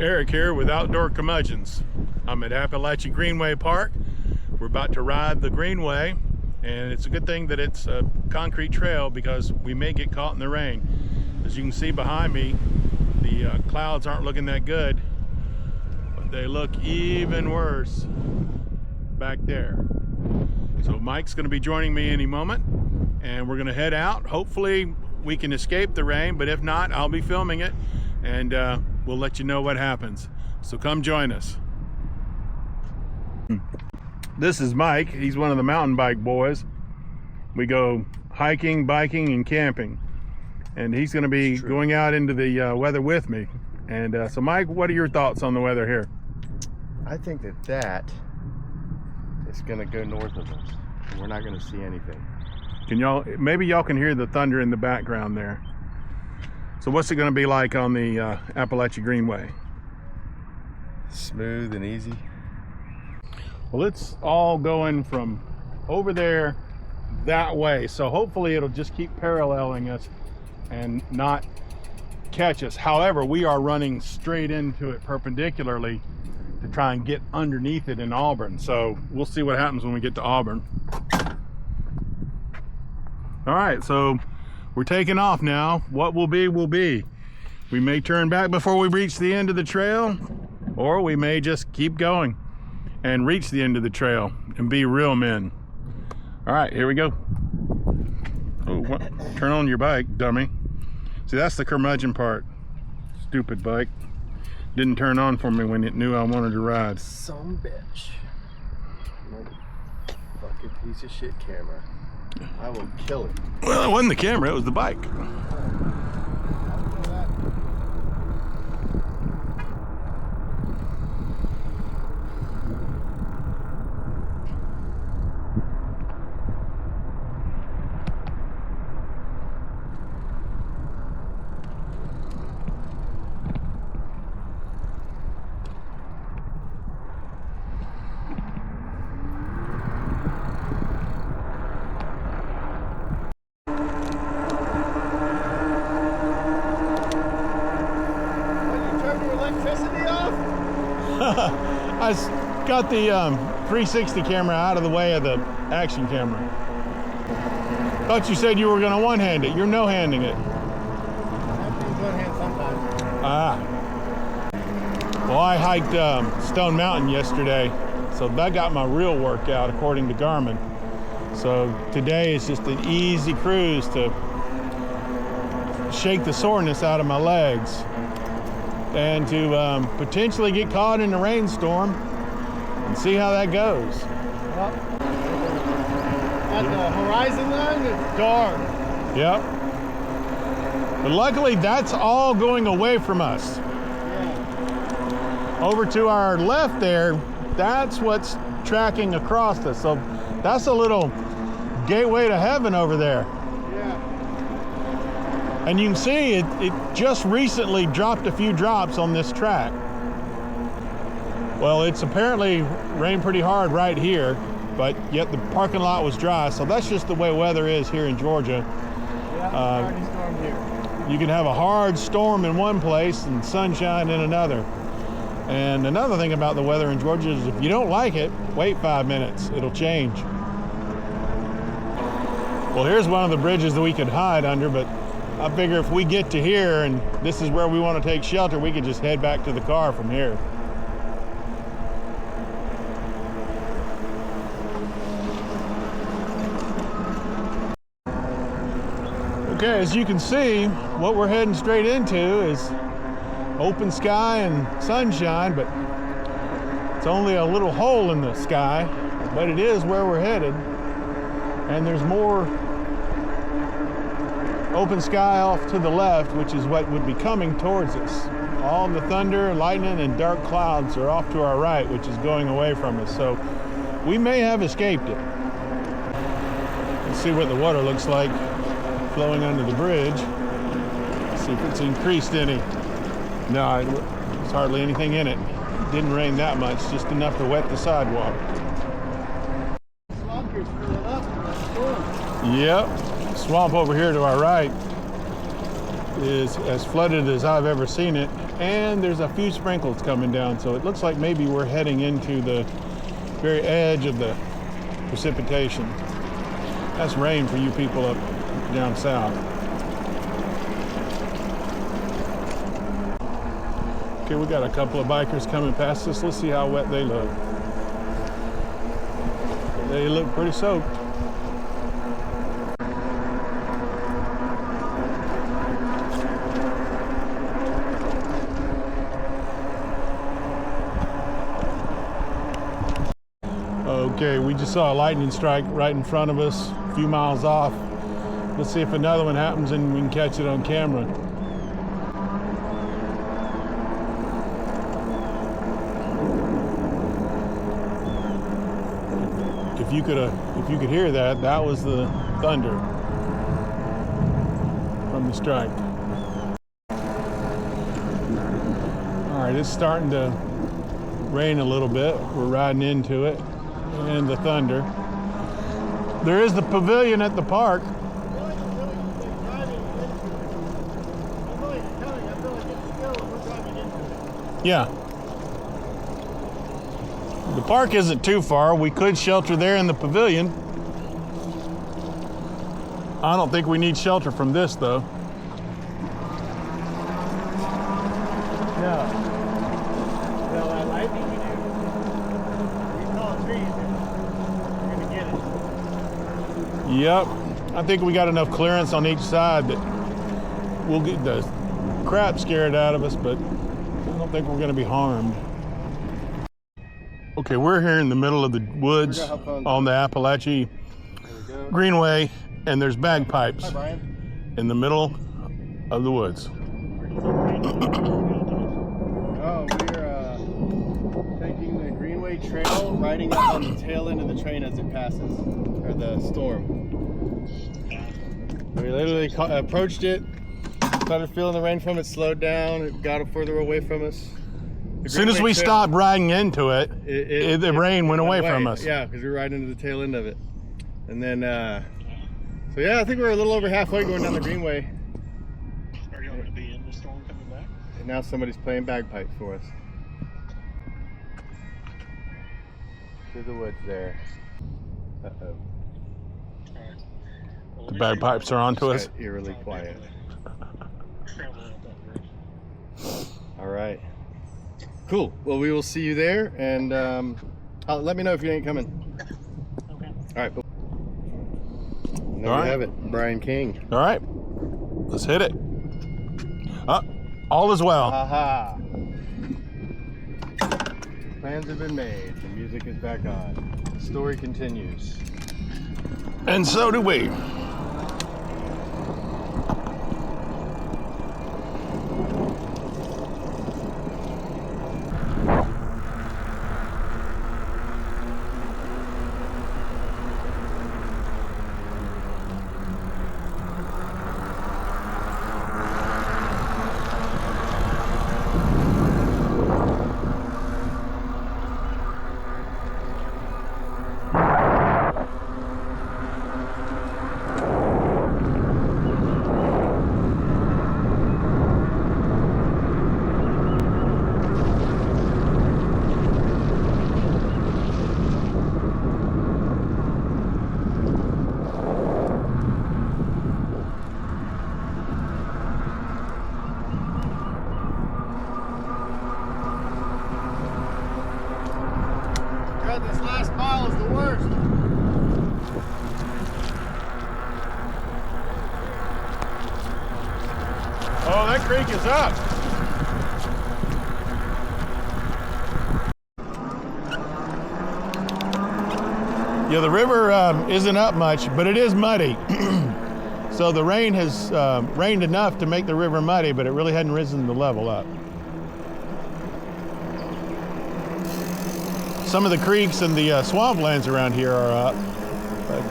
Eric here with Outdoor Curmudgeons. I'm at Apalachee Greenway Park. We're about to ride the Greenway, and it's a good thing that it's a concrete trail because we may get caught in the rain. As you can see behind me, the clouds aren't looking that good, but they look even worse back there. So Mike's going to be joining me any moment, and we're going to head out. Hopefully we can escape the rain, but if not, I'll be filming it, and we'll let you know what happens. So come join us. This is Mike. He's one of the mountain bike boys. We go hiking, biking, and camping. And he's going to be going out into the weather with me. And so Mike, what are your thoughts on the weather here? I think that is going to go north of us. We're not going to see anything. Can y'all, maybe y'all can hear the thunder in the background there. So what's it going to be like on the Apalachee Greenway? Smooth and easy. Well, it's all going from over there that way, so hopefully it'll just keep paralleling us and not catch us. However, we are running straight into it perpendicularly to try and get underneath it in Auburn, so we'll see what happens when we get to Auburn. All right, so we're taking off now. What will be will be. We may turn back before we reach the end of the trail, or we may just keep going and reach the end of the trail and be real men. All right, here we go. Oh, what? Turn on your bike, dummy. See, that's the curmudgeon part. Stupid bike. Didn't turn on for me when it knew I wanted to ride. Some bitch. Fucking piece of shit camera. I will kill it. Well, it wasn't the camera, it was the bike. I got the 360 camera out of the way of the action camera. Thought you said you were going to one-hand it. You're no-handing it. One-hand sometimes. Ah. Well, I hiked Stone Mountain yesterday, so that got my real workout according to Garmin. So today is just an easy cruise to shake the soreness out of my legs and to potentially get caught in a rainstorm and see how that goes. Well, at the horizon line, it's dark. Yep. But luckily, that's all going away from us. Yeah. Over to our left there, that's what's tracking across us. So that's a little gateway to heaven over there. And you can see it just recently dropped a few drops on this track. Well, it's apparently rained pretty hard right here, but yet the parking lot was dry, so that's just the way weather is here in Georgia. Yeah, storm here. You can have a hard storm in one place and sunshine in another. And another thing about the weather in Georgia is if you don't like it, wait 5 minutes, it'll change. Well, here's one of the bridges that we could hide under, but I figure if we get to here and this is where we want to take shelter, we can just head back to the car from here. Okay, as you can see, what we're heading straight into is open sky and sunshine, but it's only a little hole in the sky, but it is where we're headed. And there's more open sky off to the left, which is what would be coming towards us. All the thunder, lightning, and dark clouds are off to our right, which is going away from us. So we may have escaped it. Let's see what the water looks like flowing under the bridge. Let's see if it's increased any. No, there's hardly anything in it. It didn't rain that much, just enough to wet the sidewalk. Yep. Swamp over here to our right. is as flooded as I've ever seen it, and there's a few sprinkles coming down, so it looks like maybe we're heading into the very edge of the precipitation. That's rain for you people up down south. Okay, we got a couple of bikers coming past us. Let's see how wet they look. They look pretty soaked. Okay, we just saw a lightning strike right in front of us, a few miles off. Let's see if another one happens and we can catch it on camera. If you could hear that, that was the thunder from the strike. All right, it's starting to rain a little bit. We're riding into it, and the thunder. There is the pavilion at the park. Yeah. The park isn't too far. We could shelter there in the pavilion. I don't think we need shelter from this, though. No. Well, that lightning we do. We call trees. We're gonna get it. Yep. I think we got enough clearance on each side that we'll get the crap scared out of us, but I don't think we're gonna be harmed. Okay, we're here in the middle of the woods on the Apalachee Greenway, and there's bagpipes Hi, Brian. in the middle of the woods. Oh, we're taking the Greenway trail, riding up on the tail end of the train as it passes, or the storm. We literally approached it, started feeling the rain from it, slowed down, it got further away from us. As soon as we stopped riding into it, the rain went away from us. Yeah, because we were right into the tail end of it. And then, so yeah, I think we're a little over halfway going down the Greenway. Are you going to be in the storm coming back? And now somebody's playing bagpipes for us. Through the woods there. Uh-oh. All right. Well, The bagpipes are onto us. It's got eerily quiet. Travel up that bridge. All right. Cool. Well, we will see you there, and let me know if you ain't coming. Okay. All right. Cool. And there All you right. have it, Brian King. All right, let's hit it. All is well. Aha! Plans have been made. The music is back on. The story continues. And so do we. God, this last mile is the worst. Oh, that creek is up. Yeah, the river isn't up much, but it is muddy. So the rain has rained enough to make the river muddy, but it really hadn't risen the level up. Some of the creeks and the swamplands around here are up, but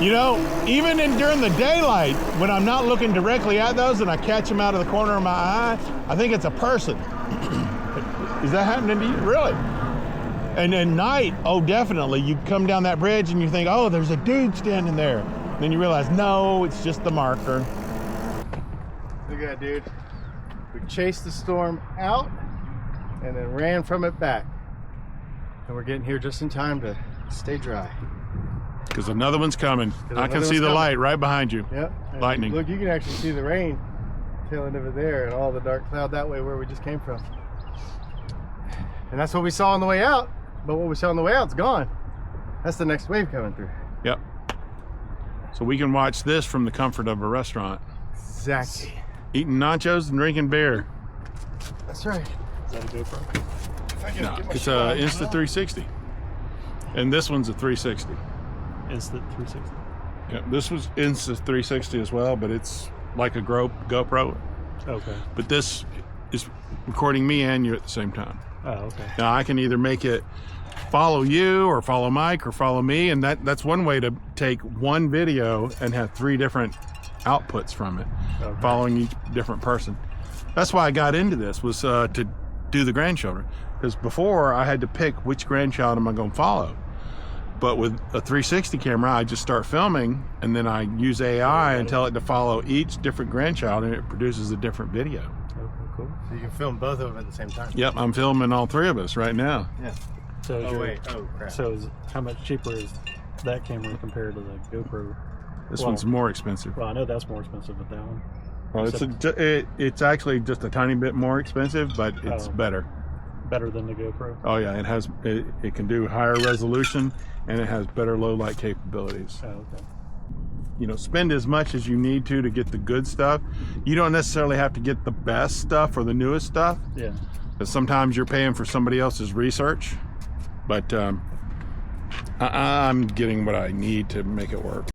you know, even during the daylight, when I'm not looking directly at those and I catch them out of the corner of my eye, I think it's a person. Is that happening to you? Really? And at night, oh, definitely, you come down that bridge and you think, oh, there's a dude standing there. Then you realize, no, it's just the marker. Look at that, dude. We chased the storm out and then ran from it back. And we're getting here just in time to stay dry. Because another one's coming. I can another see the one's light right behind you. Yep. And Lightning. Look, you can actually see the rain tail end over there and all the dark cloud that way where we just came from. And that's what we saw on the way out. But what we saw on the way out's gone. That's the next wave coming through. Yep. So we can watch this from the comfort of a restaurant. Exactly. Eating nachos and drinking beer. That's right. Is that a GoPro? No, it's a Insta360. And this one's a 360. Instant 360. Yeah, this was Insta360 as well, but it's like a GoPro. Okay. But this is recording me and you at the same time. Oh, okay. Now I can either make it follow you or follow Mike or follow me, and that's one way to take one video and have 3 different outputs from it, Okay. following each different person. That's why I got into this, was to do the grandchildren, because before I had to pick which grandchild am I going to follow. But with a 360 camera, I just start filming and then I use AI and tell it to follow each different grandchild, and it produces a different video. Okay, cool. So you can film both of them at the same time. Yep, I'm filming all 3 of us right now. Yeah. So is Oh your- wait. Oh crap. So how much cheaper is that camera compared to the GoPro? This Well- one's more expensive. Well, I know that's more expensive than that one. Well, it's actually just a tiny bit more expensive, but it's Oh. better. Better than the GoPro. Oh yeah, it can do higher resolution, and it has better low light capabilities. Oh, okay. You know, spend as much as you need to get the good stuff. You don't necessarily have to get the best stuff or the newest stuff, Yeah. because sometimes you're paying for somebody else's research. But I'm getting what I need to make it work.